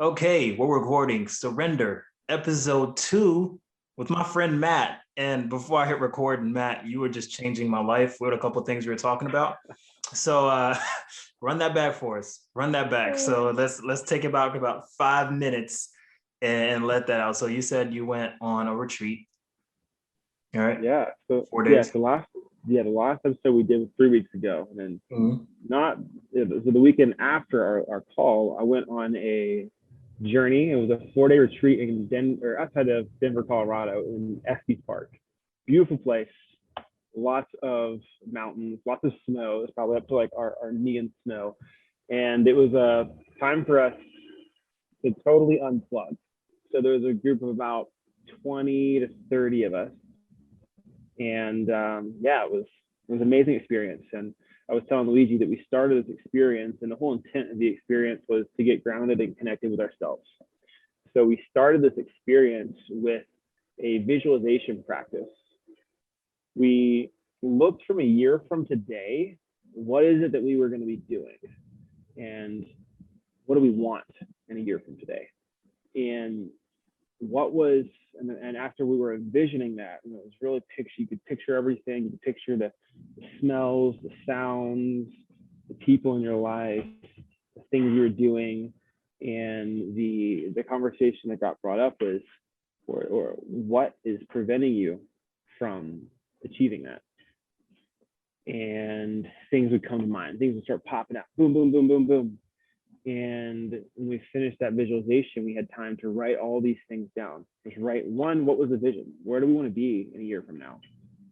Okay, we're recording Surrender, episode 2 with my friend Matt. And before I hit record, Matt, you were just changing my life with a couple of things we were talking about. So run that back for us. Run that back. So let's take about 5 minutes and let that out. So you said you went on a retreat. All right. Yeah. So 4 days. the last episode we did was 3 weeks ago, and then Mhm. not so the weekend after our call, I went on a journey. It was a 4-day retreat in Denver, outside of Denver, Colorado, in Estes Park. Beautiful place. Lots of mountains, lots of snow. It's probably up to like our knee in snow, and it was a time for us to totally unplug. So there was a group of about 20 to 30 of us, and yeah, it was an amazing experience. And I was telling Luigi that we started this experience, and the whole intent of the experience was to get grounded and connected with ourselves. So we started this experience with a visualization practice. We looked from a year from today, what is it that we were going to be doing, and what do we want in a year from today, and what was and after we were envisioning that, it was really you could picture everything. You could picture the smells, the sounds, the people in your life, the things you were doing. And the conversation that got brought up was, or what is preventing you from achieving that? And things would come to mind. Things would start popping out. Boom, boom, boom, boom, boom. And when we finished that visualization, we had time to write all these things down. Just write one, what was the vision? Where do we want to be in a year from now?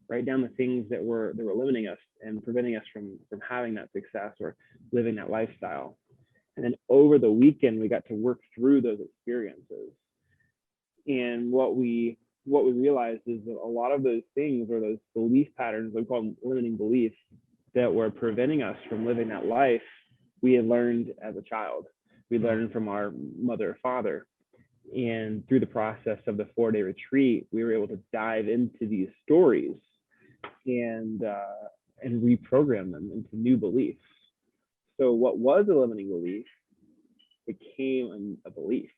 Write down the things that were limiting us and preventing us from having that success or living that lifestyle. And then over the weekend, we got to work through those experiences. And what we realized is that a lot of those things, or those belief patterns, we call them limiting beliefs, that were preventing us from living that life, we had learned as a child. We learned from our mother or father. And through the process of the 4-day retreat, we were able to dive into these stories and reprogram them into new beliefs. So what was a limiting belief became a belief.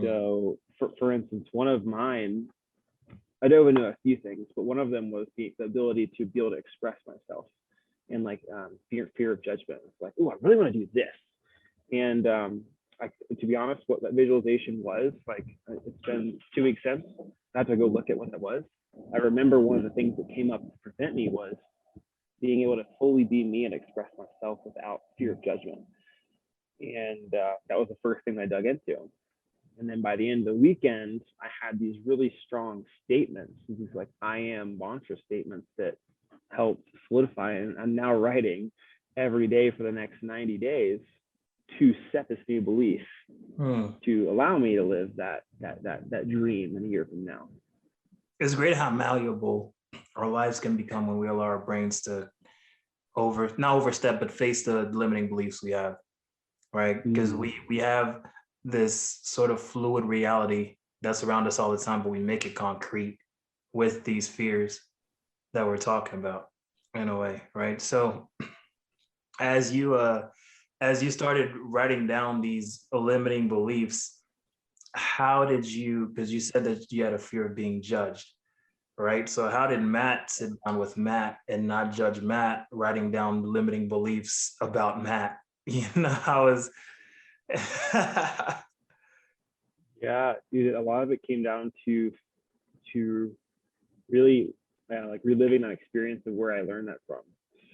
So for instance, one of mine, I dove into a few things, but one of them was the ability to be able to express myself, and like fear of judgment. It's like, oh, I really want to do this. And to be honest, what that visualization was, like, it's been 2 weeks since. I had to go look at what that was. I remember one of the things that came up to prevent me was being able to fully be me and express myself without fear of judgment. And that was the first thing I dug into. And then by the end of the weekend, I had these really strong statements, these like I am mantra statements that helped solidify. And I'm now writing every day for the next 90 days to set this new belief to allow me to live that dream in a year from now. It's great how malleable our lives can become when we allow our brains to not overstep, but face the limiting beliefs we have, right? Because we have this sort of fluid reality that's around us all the time, but we make it concrete with these fears that we're talking about in a way, right? So as you started writing down these limiting beliefs, how did you, because you said that you had a fear of being judged, right? So how did Matt sit down with Matt and not judge Matt, writing down limiting beliefs about Matt? You know, how is Yeah, dude, a lot of it came down to really like reliving that experience of where I learned that from.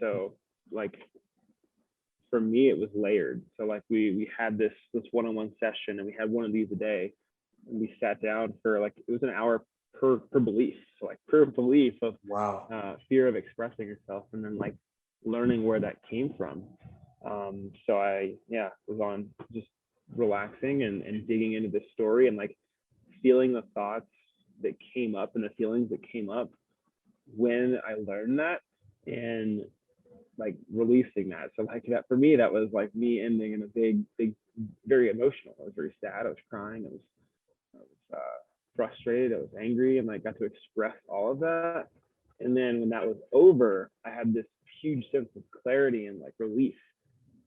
So like for me, it was layered. So like we had this one-on-one session, and we had one of these a day, and we sat down for like, it was an hour per belief. So like per belief of wow. Fear of expressing yourself, and then like learning where that came from. So I was on just relaxing and digging into this story, and like feeling the thoughts that came up and the feelings that came up when I learned that, and like releasing that. So like that for me, that was like me ending in a big, very emotional. I was very sad. I was crying. I was frustrated. I was angry, and like got to express all of that. And then when that was over, I had this huge sense of clarity and like relief,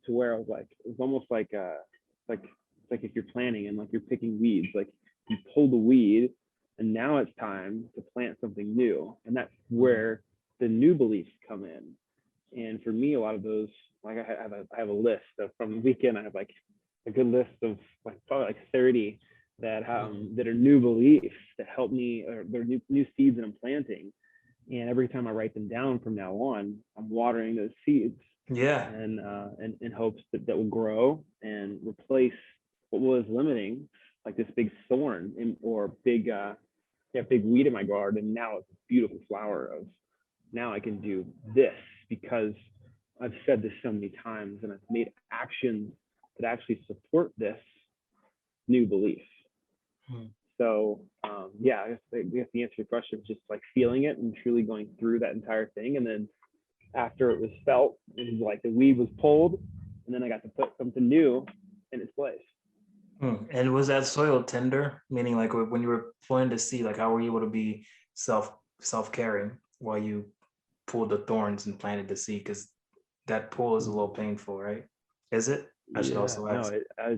to where I was like, it was almost like It's like if you're planting and like you're picking weeds, like you pull the weed and now it's time to plant something new. And that's where the new beliefs come in. And for me, a lot of those, like I have a list of, from the weekend, I have like a good list of like probably like 30 that that are new beliefs that help me, or they're new seeds that I'm planting. And every time I write them down from now on, I'm watering those seeds, Yeah. and in hopes that will grow and replace what was limiting, like this big thorn or big big weed in my garden. Now it's a beautiful flower of, now I can do this because I've said this so many times and I've made actions that actually support this new belief. So yeah, I guess the answer to your question is just like feeling it and truly going through that entire thing. And then after it was felt, it was like the weed was pulled, and then I got to put something new in its place. And was that soil tender? Meaning like when you were planting the seed, like how were you able to be self-caring while you pulled the thorns and planted the seed? Because that pull is a little painful, right? Is it? I should Yeah, also no, ask.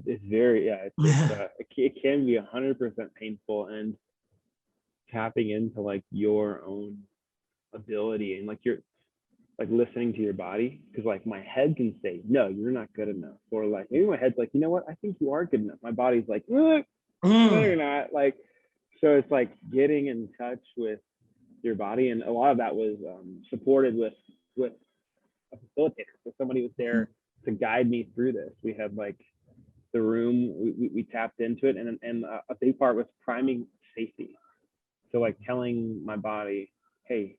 it's very, yeah, it can be 100% painful, and tapping into like your own ability and like you're like listening to your body, because like my head can say no, you're not good enough, or like maybe my head's like, you know what, I think you are good enough. My body's like, no, you're not. Like, so it's like getting in touch with your body, and a lot of that was supported with a facilitator. So somebody was there to guide me through this. We had like the room, we tapped into it, and a big part was priming safety. So like telling my body, hey,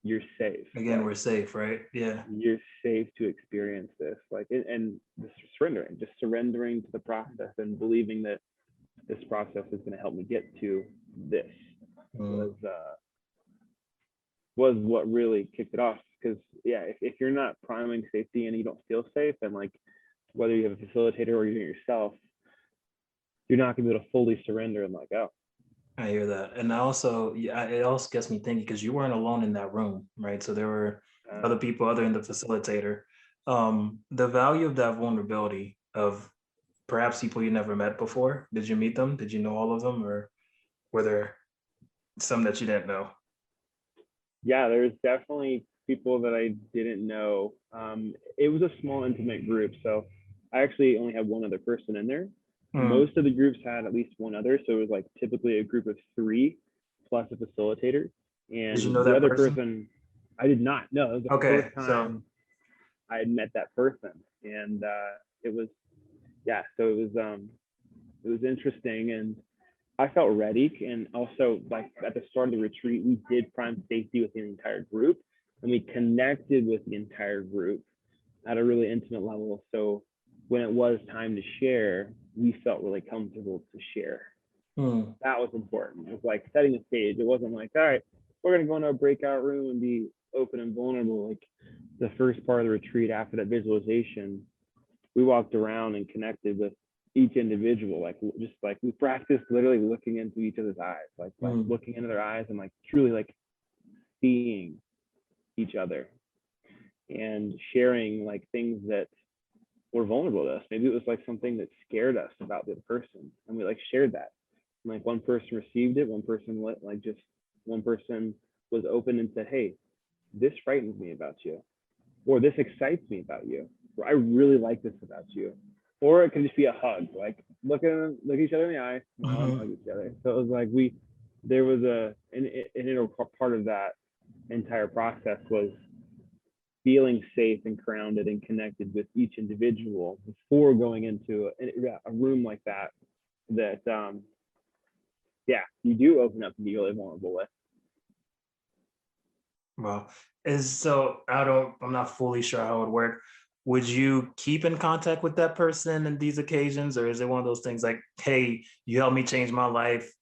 you're safe. Again, Like, we're safe, right? Yeah. you're safe to experience this. Like, and just surrendering to the process and believing that this process is going to help me get to this was what really kicked it off. Because yeah, if you're not priming safety and you don't feel safe, and like whether you have a facilitator or you're doing it yourself, you're not going to be able to fully surrender and like, oh, I hear that. And also, yeah, it also gets me thinking because you weren't alone in that room, right? So there were other people other than the facilitator. The value of that vulnerability of perhaps people you never met before. Did you meet them? Did you know all of them, or were there some that you didn't know? yeah, there's definitely people that I didn't know. It was a small, intimate group, so I actually only had one other person in there. Most of the groups had at least one other, so it was like typically a group of 3 plus a facilitator. Did you And know the that other person? person, I did not know. It was the Okay, first so time I had met that person, and it was, yeah. So it was interesting, and I felt ready. And also, like at the start of the retreat, we did prime safety with the entire group, and we connected with the entire group at a really intimate level. So when it was time to share, we felt really comfortable to share. That was important. It was like setting the stage. It wasn't like, all right, we're gonna go into a breakout room and be open and vulnerable. Like the first part of the retreat after that visualization, we walked around and connected with each individual, like just like we practiced literally looking into each other's eyes, like looking into their eyes and like truly like seeing each other and sharing like things that were vulnerable to us. Maybe it was like something that scared us about the other person, and we like shared that. And like one person received it, one person was open and said, hey, this frightens me about you, or this excites me about you, or I really like this about you. Or it can just be a hug, like look each other in the eye, smile, and hug each other. So it was like there was an integral part of that entire process was feeling safe and grounded and connected with each individual before going into a room like that yeah, you do open up and be really vulnerable with. well, I'm not fully sure how it would work. Would you keep in contact with that person in these occasions, or is it one of those things like, hey, you helped me change my life,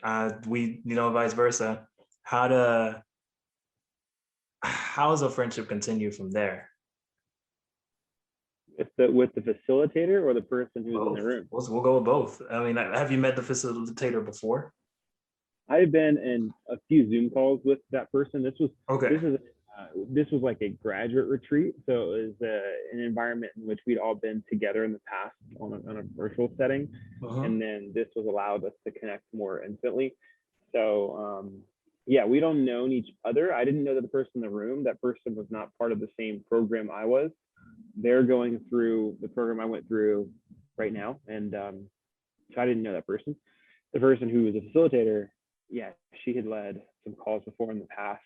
vice versa? How does a friendship continue from there? With the facilitator or the person who's in Both. the room? We'll go with both. I mean, have you met the facilitator before? I've been in a few Zoom calls with that person. Okay. This was like a graduate retreat, so it was an environment in which we'd all been together in the past on a virtual setting, Uh-huh. and then this was allowed us to connect more intimately. So yeah, we don't know each other. I didn't know that the person in the room, that person was not part of the same program I was. They're going through the program I went through right now, and so I didn't know that person. The person who was a facilitator, yeah, she had led some calls before in the past,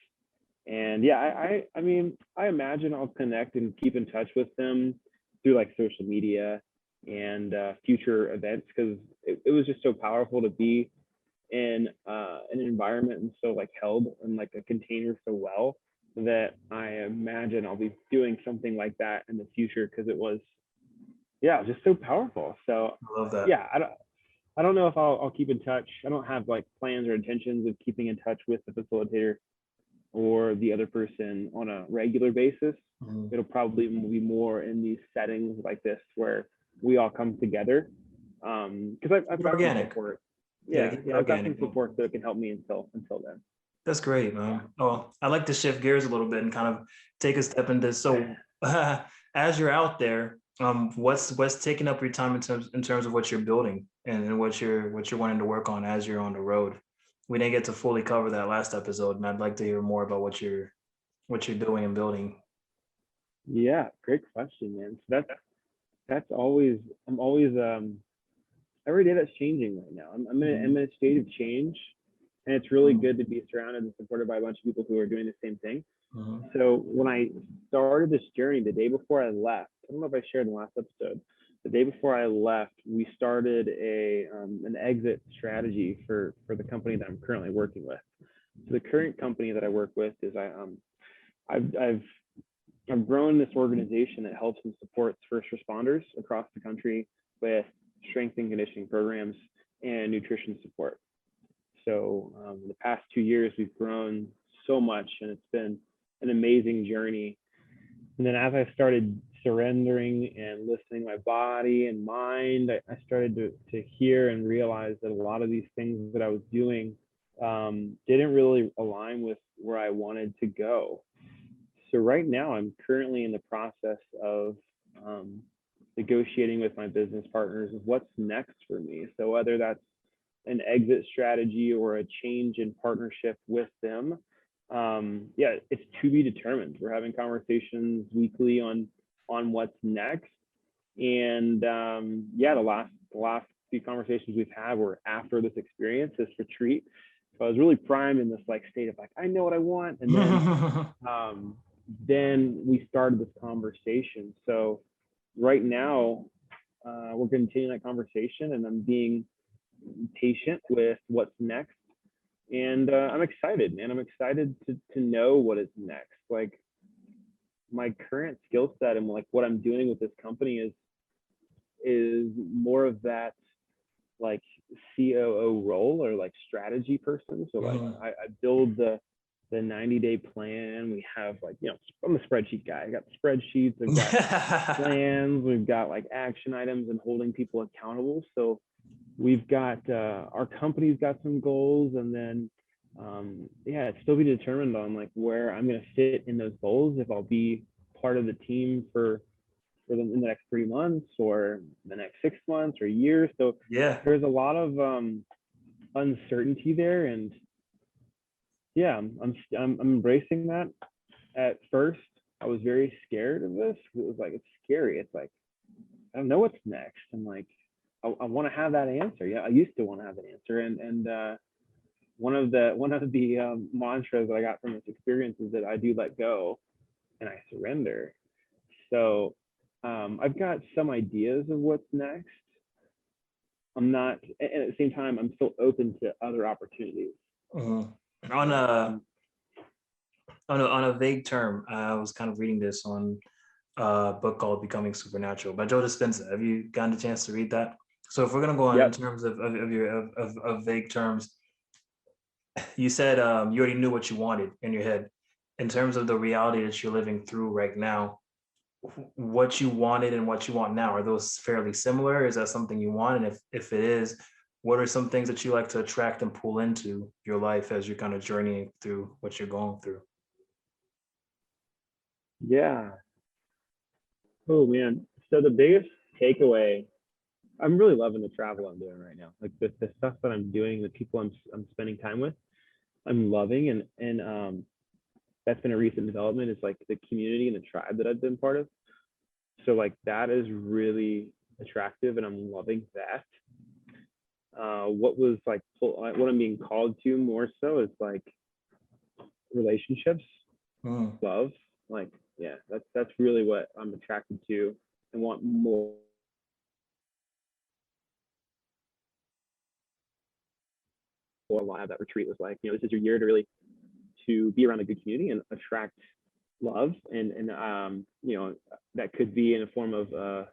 and yeah, I mean, I imagine I'll connect and keep in touch with them through like social media and future events, because it was just so powerful to be in an environment and so like held in like a container so well, that I imagine I'll be doing something like that in the future, because it was, yeah, just so powerful. So I love that. yeah, I don't know if I'll keep in touch. I don't have like plans or intentions of keeping in touch with the facilitator or the other person on a regular basis. Mhm. It'll probably be more in these settings like this where we all come together. Because I've Keep it got some organic. support. Yeah, Yeah, keep it yeah, I've got organic. some support that can help me until then. That's great, Yeah. man. Oh, I'd like to shift gears a little bit and kind of take a step into, so as you're out there, what's taking up your time in terms of what you're building and what you're wanting to work on as you're on the road. We didn't get to fully cover that last episode, and I'd like to hear more about what you're doing and building. Yeah, great question, man. So that's always, I'm always every day that's changing right now. I'm Mhm. in a state of change, and it's really Mhm. good to be surrounded and supported by a bunch of people who are doing the same thing. Mhm. So when I started this journey, the day before I left, I don't know if I shared in the last episode. The day before I left, we started an exit strategy for the company that I'm currently working with. So the current company that I work with is I've I've grown this organization that helps and supports first responders across the country with strength and conditioning programs and nutrition support. So the past 2 years, we've grown so much, and it's been an amazing journey. And then as I started surrendering and listening to my body and mind, I started to hear and realize that a lot of these things that I was doing didn't really align with where I wanted to go. So right now, I'm currently in the process of um, negotiating with my business partners of what's next for me. So whether that's an exit strategy or a change in partnership with them, yeah, it's to be determined. We're having conversations weekly on what's next, and yeah, the last few conversations we've had were after this experience, this retreat. So I was really primed in this like state of like, I know what I want, and then we started this conversation. So right now, we're continuing that conversation, and I'm being patient with what's next. And I'm excited, man. I'm excited to know what is next. Like my current skill set and like what I'm doing with this company is more of that like COO role or like strategy person. So like Mhm. I build the 90-day plan. We have like, I'm a spreadsheet guy. I got spreadsheets, I've got plans, we've got like action items and holding people accountable. So we've got our company's got some goals, and then yeah, it's still be determined on like where I'm going to fit in those goals, if I'll be part of the team for them in the next 3 months or the next 6 months or years. So Yeah. there's a lot of uncertainty there, and yeah, I'm embracing that. At first, I was very scared of this. It was like, it's scary. It's like, I don't know what's next. I'm like, I want to have that answer. Yeah, I used to want to have that answer. And one of the mantras that I got from this experience is that I do let go and I surrender. So I've got some ideas of what's next. I'm not, and at the same time, I'm still open to other opportunities. Mhm. On So a on a vague term, I was kind of reading this on a book called Becoming Supernatural by Joe Dispenza. Have you gotten a chance to read that? So if we're gonna go on in yep, terms of vague terms, you said you already knew what you wanted in your head. In terms of the reality that you're living through right now, what you wanted and what you want now, are those fairly similar? Is that something you want? And if it is, what are some things that you like to attract and pull into your life as you're kind of journeying through what you're going through? Yeah. Oh man. So the biggest takeaway, I'm really loving the travel I'm doing right now. Like the stuff that I'm doing, the people I'm spending time with, I'm loving, and that's been a recent development. Is like the community and the tribe that I've been part of. So like that is really attractive, and I'm loving that. What was like what I'm being called to more so is like relationships, Mm. love. Like yeah, that's really what I'm attracted to and want more. A lot of that retreat was like, this is your year to really to be around a good community and attract love, and that could be in a form of a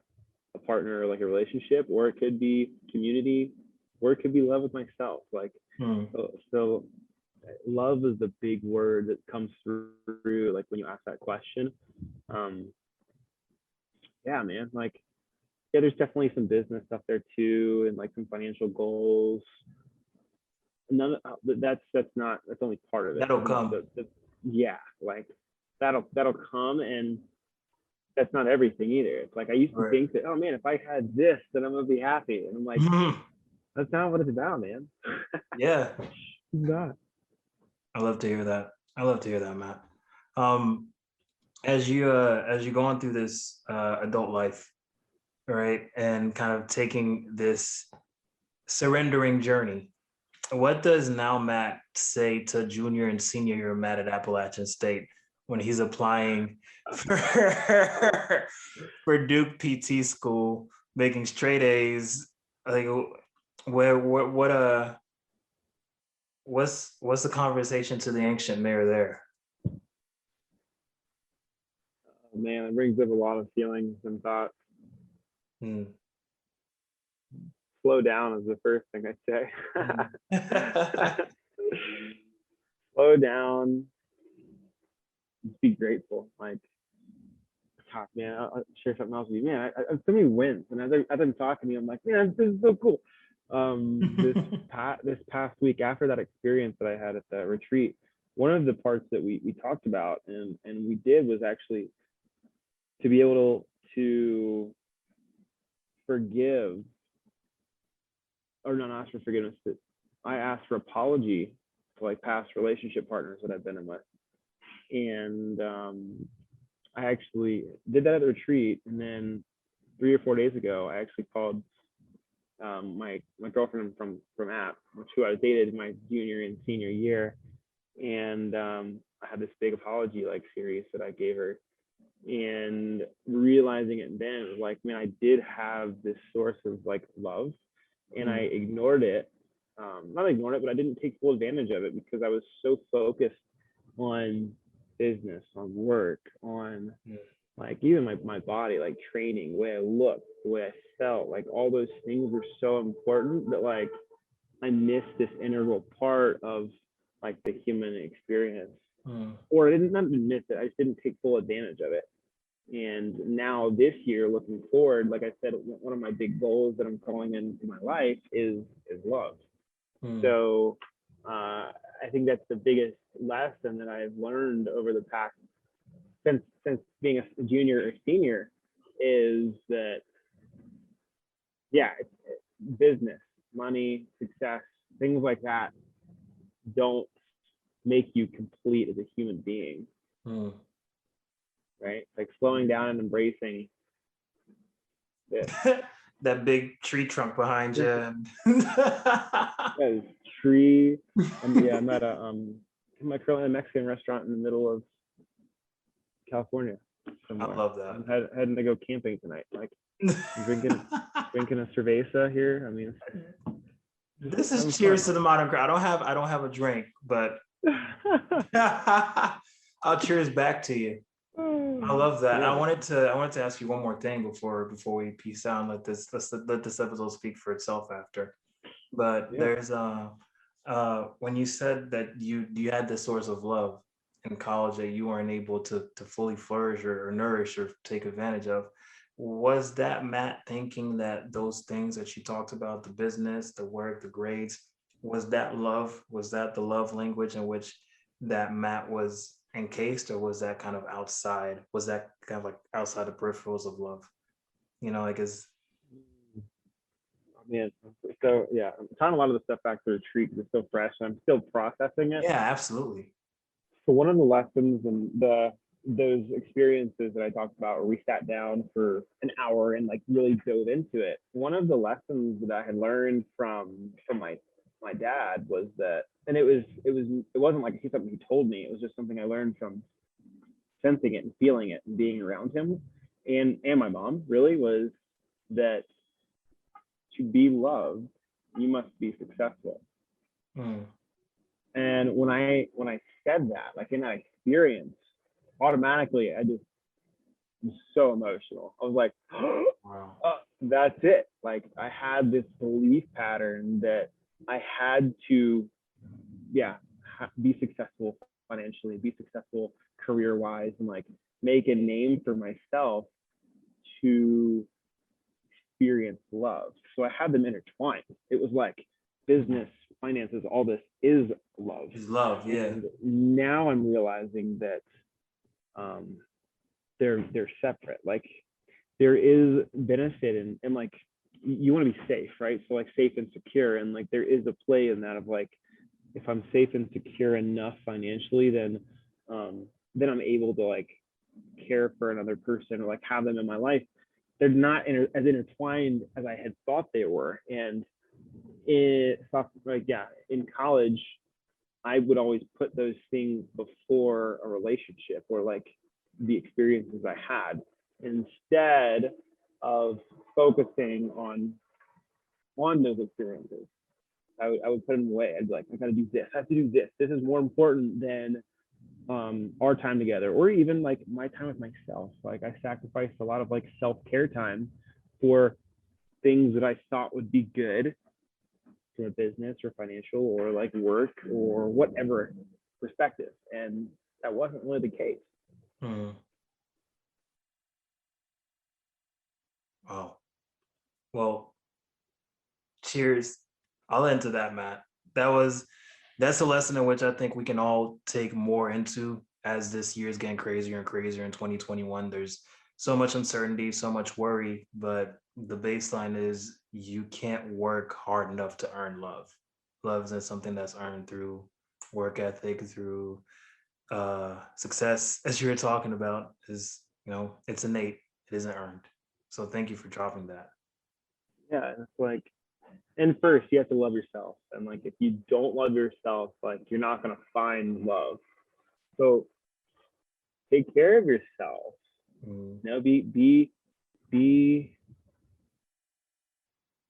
partner, like a relationship, or it could be community, or it could be love with myself. Like Mm. so love is the big word that comes through like when you ask that question. um yeah, man, like yeah, there's definitely some business stuff there too, and like some financial goals. None of that's only part of it. That'll come. Yeah, like that'll come, and that's not everything either. It's like I used to Right. think that, oh man, if I had this, then I'm gonna be happy, and I'm like, Mhm. that's not what it's about, man. Yeah, Not. I love to hear that. I love to hear that, Matt. Um, as you going through this adult life, right, and kind of taking this surrendering journey, what does now Matt say to junior and senior year Matt at Appalachian State when he's applying for for Duke PT school, making straight A's? Like, where what's the conversation to the ancient mayor there? Oh, man, it brings up a lot of feelings and thoughts. Hmm. Slow down is the first thing I Hmm. say. Slow down. Just be grateful. Like, talk, man. I'll share something else with you, man. I have so many wins, and as I'm talking to you, I'm like, man, this is so cool. This past week, after that experience that I had at the retreat, one of the parts that we talked about and we did was actually to be able to forgive, or not ask for forgiveness, but I asked for apology to like past relationship partners that I've been in with, and I actually did that at the retreat, and then 3 or 4 days ago, I actually called my girlfriend from App, which who I dated my junior and senior year, and I had this big apology like series that I gave her, and realizing it then, it was like, man, I did have this source of like love, and I Hmm. ignored it. Not ignored it, but I didn't take full advantage of it because I was so focused on business, on work, on like even my body, like training, the way I looked, the way I felt, like all those things were so important that like I missed this integral part of like the human experience. Hmm. Or I didn't not miss it, I just didn't take full advantage of it. And now this year, looking forward, like I said, one of my big goals that I'm calling into my life is love. Hmm. So I think that's the biggest lesson that I've learned over the past since being a junior or senior is that yeah, business, money, success, things like that don't make you complete as a human being, Hmm. right? Like slowing down and embracing this. That big tree trunk behind This you. is tree. Yeah, I'm at I'm currently at a Mexican restaurant in the middle of California I somewhere. love that. I'm heading to go camping tonight. Like I'm drinking a cerveza here. I mean, This having is cheers fun. to the modern crowd. I don't have a drink, but I'll cheers back to you. I love that. Yeah. I wanted to ask you one more thing before we peace out and let this episode speak for itself after. But Yeah. there's when you said that you had this source of love in college that you weren't able to fully flourish or nourish or take advantage of, was that Matt thinking that those things that you talked about, the business, the work, the grades, was that love? Was that the love language in which that Matt was encased, or was that kind of outside? Was that kind of like outside the peripherals of love? You know, like is Man, so yeah, I'm tying a lot of the stuff back to the retreat because it's so fresh and I'm still processing it. yeah, absolutely. So one of the lessons and those experiences that I talked about where we sat down for an hour and like really dove into it. One of the lessons that I had learned from my dad was that, and it wasn't like something he told me, it was just something I learned from sensing it and feeling it and being around him and my mom really, was that to be loved, you must be successful. Mm. And when I said that, like in that experience, automatically I just was so emotional. I was like, Wow. that's it. Like I had this belief pattern that I had to, yeah, be successful financially, be successful career wise, and like make a name for myself to experience love. So I had them intertwined. It was like business, finances, all this is love. Is love, yeah. And now I'm realizing that they're separate. Like there is benefit in like you want to be safe, right? So like safe and secure, and like there is a play in that of like if I'm safe and secure enough financially, then I'm able to like care for another person or like have them in my life. They're not as intertwined as I had thought they were. And in college, I would always put those things before a relationship or like the experiences I had instead of focusing on those experiences. I would put them away. I'd be like, I got to do this. I have to do this. This is more important than our time together, or even like my time with myself. Like I sacrificed a lot of like self-care time for things that I thought would be good from a business or financial or like work or whatever perspective, and that wasn't really the case. Mm. Wow. Well, cheers. I'll end to that, Matt. That's a lesson in which I think we can all take more into as this year is getting crazier and crazier in 2021. There's so much uncertainty, so much worry, but the baseline is you can't work hard enough to earn love. Love isn't something that's earned through work ethic, through success, as you were talking about, is, it's innate. It isn't earned. So thank you for dropping that. Yeah, it's like, and first you have to love yourself, and like if you don't love yourself, like you're not gonna find love. So take care of yourself. Mm. Be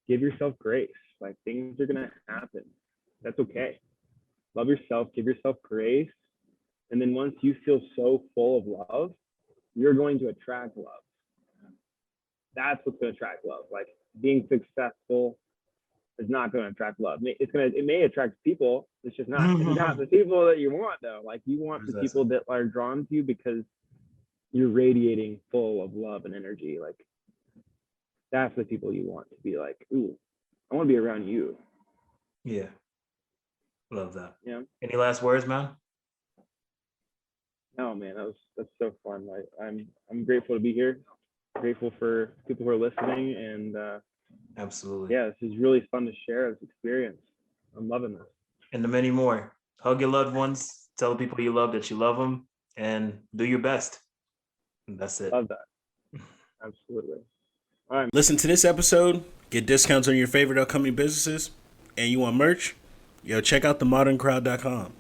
give yourself grace. Like things are gonna happen. That's okay. Love yourself, give yourself grace. And then once you feel so full of love, you're going to attract love. That's what's going to attract love. Like being successful is not going to attract love. It may attract people. It's just not the people that you want though. Like you want the people that are drawn to you because you're radiating full of love and energy. Like that's the people you want to be like, ooh, I want to be around you. Yeah. Love that. Yeah. Any last words, man? No, man, that's so fun. I'm grateful to be here. Grateful for people who are listening, and Absolutely. yeah, this is really fun to share this experience. I'm loving this. And the many more. Hug your loved ones. Tell the people you love that you love them, and do your best. And that's it. Love that. Absolutely. All right. Listen to this episode. Get discounts on your favorite upcoming businesses, and you want merch? Yo, check out themoderncrowd.com.